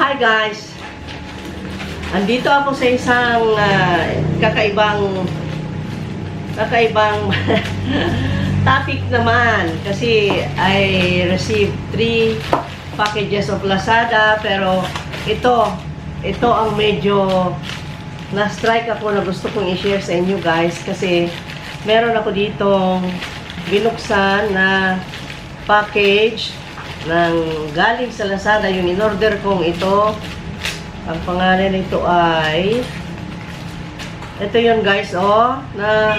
Hi guys! Andito ako sa isang kakaibang topic naman kasi I received 3 packages of Lazada pero ito ang medyo na-strike ako na gusto kong i-share sa inyo guys kasi meron ako ditong binuksan na package ng galing sa Lazada. Yung in-order kong ito, ang pangalan nito ay ito yun guys, na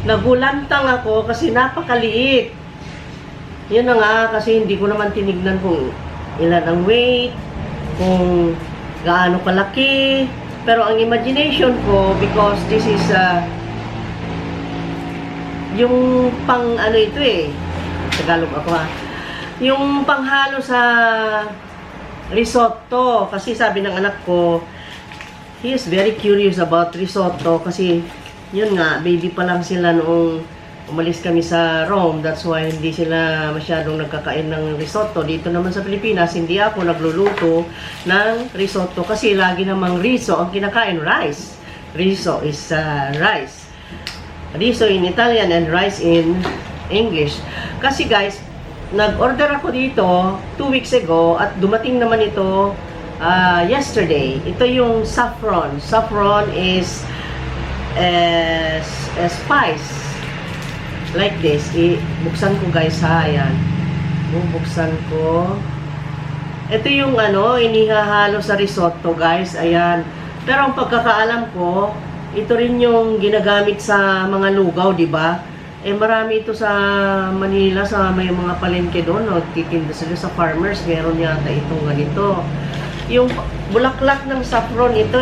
nagulantang ako kasi napakaliit. Yun na nga, kasi hindi ko naman tinignan kung ilan ang weight, kung gaano kalaki, pero ang imagination ko, because this is yung pang ano ito Tagalog ako yung panghalo sa risotto. Kasi sabi ng anak ko, he is very curious about risotto kasi yun nga, baby pa lang sila noong umalis kami sa Rome. That's why hindi sila masyadong nagkakain ng risotto. Dito naman sa Pilipinas, hindi ako nagluluto ng risotto kasi lagi namang riso ang kinakain, rice. Riso is rice. Riso in Italian and rice in English. Kasi guys, nag-order ako dito 2 weeks ago at dumating naman ito yesterday. Ito yung saffron. Saffron is a spice. Like this. Buksan ko guys ha. Ayan. Bubuksan ko. Ito yung inihahalo sa risotto guys. Ayan. Pero ang pagkakaalam ko, ito rin yung ginagamit sa mga lugaw, di ba? Marami ito sa Manila, sa may mga palengke doon, titinda sila sa farmers, meron yata itong ganito. Yung bulaklak ng saffron ito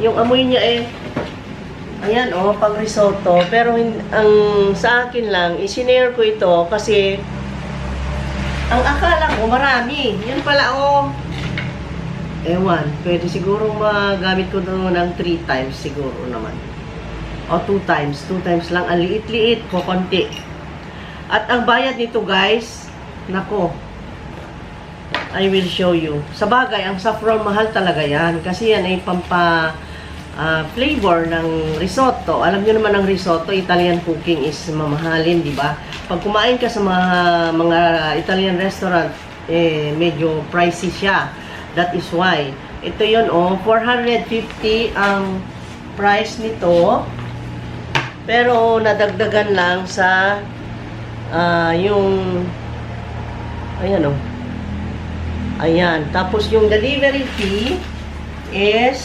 yung amoy niya ayan pang risotto. Pero ang sa akin lang, isinare ko ito kasi ang akala ko marami. Yan pala ewan, pwede siguro magamit ko doon ng 3 times siguro naman. O 2 times lang, ang liit-liit ko, konti. At ang bayad nito guys, nako, I will show you. Sa bagay, ang saffron mahal talaga yan, kasi yan ay flavor ng risotto. Alam niyo naman ang risotto, Italian cooking is mamahalin, di ba? Pag kumain ka sa mga Italian restaurant, medyo pricey siya. That is why. Ito yun, 450 ang price nito. Pero nadagdagan lang sa yung ayan ayan, tapos yung delivery fee is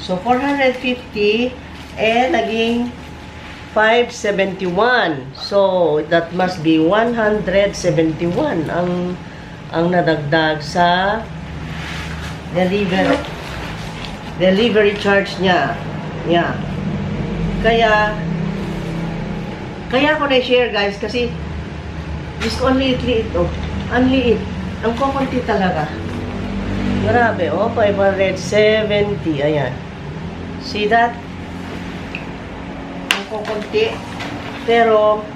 450 naging 571. So that must be 171 ang nadagdag sa delivery charge niya. Yeah. Kaya ako na-share guys kasi just ang liit-liit ang liit, ang kukunti talaga, grabe 570, ayan, see that, ang kukunti. Pero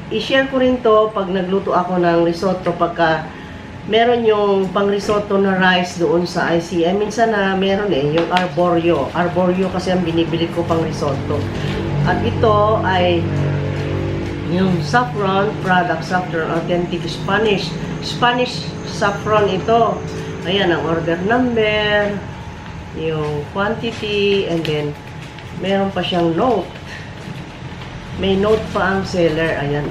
i-share ko rin to pag nagluto ako ng risotto, pagka meron yung pang risotto na rice doon sa ICM. Minsan na meron yung arborio kasi ang binibili ko pang risotto. At ito ay yung saffron product, saffron authentic Spanish saffron ito. Ayan ang order number, yung quantity, and then meron pa siyang note. May note pa ang seller. Ayan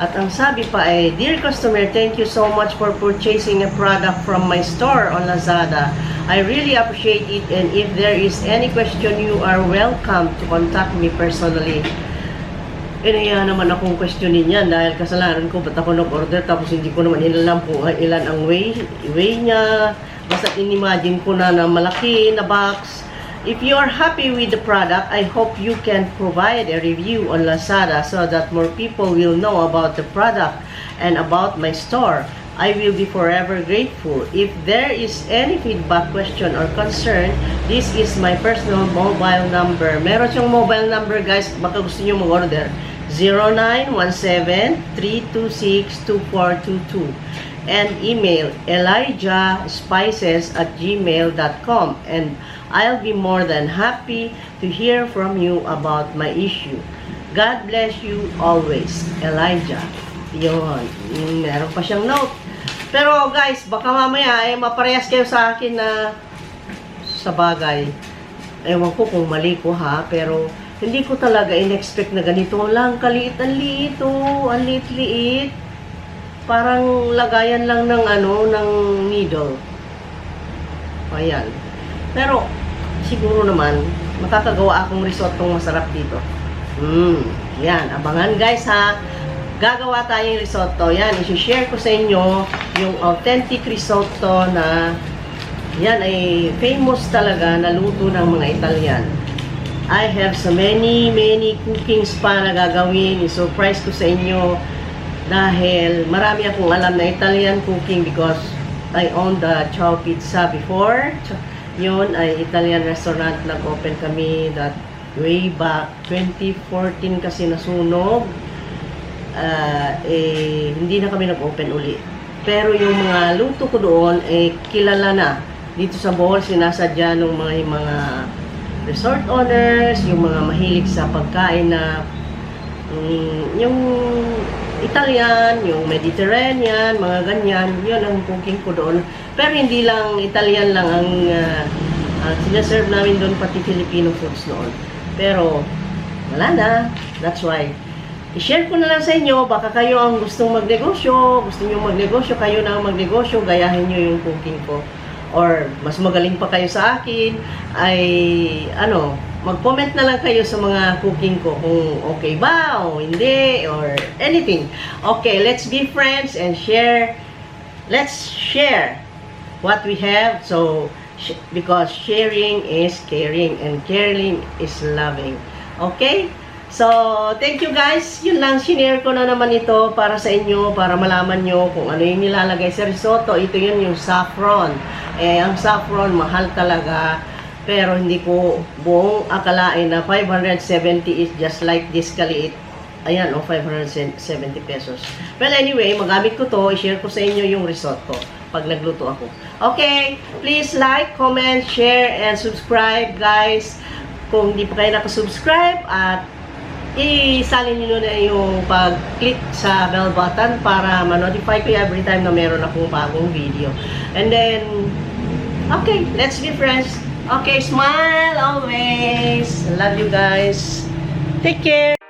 At ang sabi pa dear customer, thank you so much for purchasing a product from my store on Lazada. I really appreciate it, and if there is any question, you are welcome to contact me personally. Kaya naman akong questionin yan dahil kasalanan ko, ba't ako nag-order tapos hindi ko naman ilalam kung ilan ang way niya. Basta inimagine ko na malaki na box. If you are happy with the product, I hope you can provide a review on Lazada so that more people will know about the product and about my store. I will be forever grateful. If there is any feedback, question, or concern, this is my personal mobile number. Meron siyang mobile number guys, baka gusto nyo mag-order. 0917-326-2422. and email elijahspices@gmail.com, and I'll be more than happy to hear from you about my issue. God bless you always, Elijah. Yun, meron pa siyang note. Pero guys, baka mamaya maparehas kayo sa akin na sa bagay. Ewan ko kung mali ko ha, pero hindi ko talaga in-expect na ganito lang kaliit ang liit, ang liit-liit. Parang lagayan lang ng ng needle. Ayan. Pero siguro naman makakagawa akong risotto masarap dito. Yan, abangan guys ha. Gagawa tayong risotto. Yan, i-share ko sa inyo yung authentic risotto na yan ay famous talaga na luto ng mga Italian. I have so many cookings pa na gagawin. I-surprise ko sa inyo dahil marami akong alam na Italian cooking because I own the Ciao Pizza before. Yun ay Italian restaurant. Nag-open kami that way back 2014 kasi nasunog. Hindi na kami nag-open uli. Pero yung mga luto ko doon kilala na. Dito sa Bohol, sinasadya ng mga resort owners, yung mga mahilig sa pagkain na yung Italian, yung Mediterranean, mga ganyan. Yun ang cooking ko doon. Pero hindi lang Italian lang ang sinaserve namin doon, pati Filipino foods noon. Pero wala na. That's why i-share ko na lang sa inyo, baka kayo ang gustong magnegosyo, gusto nyo magnegosyo, kayo na ang magnegosyo, gayahin nyo yung cooking ko. Or mas magaling pa kayo sa akin, ay mag-comment na lang kayo sa mga cooking ko kung okay ba o hindi or anything. Okay, let's be friends and share. Let's share what we have. So, because sharing is caring and caring is loving. Okay? So, thank you guys. Yun lang, sinare ko na naman ito para sa inyo, para malaman nyo kung ano yung nilalagay sa risotto. Ito yun yung saffron. Ang saffron, mahal talaga. Pero hindi ko buong akalain na 570 is just like this kaliit. Ayan, 570 pesos. Well, anyway, magamit ko to. I-share ko sa inyo yung risotto pag nagluto ako. Okay, please like, comment, share, and subscribe, guys. Kung hindi pa kayo nakasubscribe, at isalin nyo na yung pag-click sa bell button para ma-notify ko every time na meron akong bagong video. And then, okay, let's be friends. Okay, smile always. Love you guys. Take care.